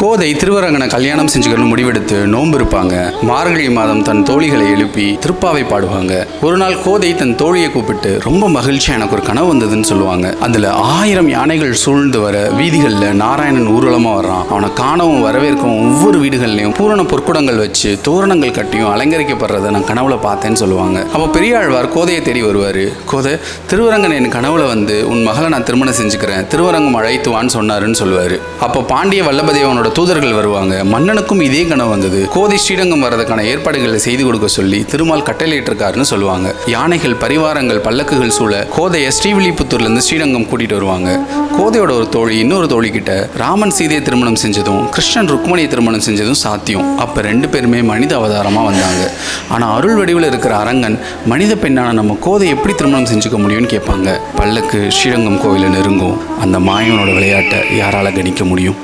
கோதை திருவரங்கனை கல்யாணம் செஞ்சுக்கணும்னு முடிவெடுத்து நோன்பு இருப்பாங்க. மார்கழி மாதம் தன் தோழிகளை எழுப்பி திருப்பாவை பாடுவாங்க. ஒரு நாள் கோதை தன் தோழியை கூப்பிட்டு ரொம்ப மகிழ்ச்சியா எனக்கு ஒரு கனவு வந்ததுன்னு சொல்லுவாங்க. அதுல 1000 யானைகள் சூழ்ந்து வர வீதிகள்ல நாராயணன் ஊர்வலமா வர்றான். அவனை காணவும் வரவேற்கவும் ஒவ்வொரு வீடுகள்லையும் பூரண பொற்குடங்கள் வச்சு தோரணங்கள் கட்டியும் அலங்கரிக்கப்படுறதை நான் கனவுல பார்த்தேன்னு சொல்லுவாங்க. அப்போ பெரியாழ்வார் கோதையை தேடி வருவாரு. கோதை, திருவரங்கன் என் கனவுல வந்து உன் மகளை நான் திருமணம் செஞ்சுக்கிறேன், திருவரங்கம் அழைத்துவான்னு சொன்னாருன்னு சொல்லுவாரு. அப்போ பாண்டிய வல்லபதேவனோட தூதர்கள் வருவாங்க. மன்னனுக்கும் இதே கனவு வந்தது. கோதை ஸ்ரீரங்கம் வரதுக்கான ஏற்பாடுகளை செய்து கொடுக்க சொல்லி திருமால் கட்டளையிட்டிருக்காருன்னு சொல்லுவாங்க. யானைகள், பரிவாரங்கள், பல்லக்குகள் சூழ கோதையை ஸ்ரீவில்லிபுத்தூர்ல இருந்து ஸ்ரீரங்கம் கூட்டிட்டு வருவாங்க. கோதையோட ஒரு தோழி இன்னொரு தோழி கிட்ட ராமன் சீதையை திருமணம் செஞ்சதும் கிருஷ்ணன் ருக்மணியை திருமணம் செஞ்சதும் சாத்தியம். அப்ப 2 பேருமே மனித அவதாரமா வந்தாங்க. ஆனா அருள் வடிவில் இருக்கிற அரங்கன் மனித பெண்ணான நம்ம கோதை எப்படி திருமணம் செஞ்சுக்க முடியும்னு கேட்பாங்க. பல்லக்கு ஸ்ரீரங்கம் கோவில நெருங்கும். அந்த மாயவனோட விளையாட்டை யாரால கணிக்க முடியும்?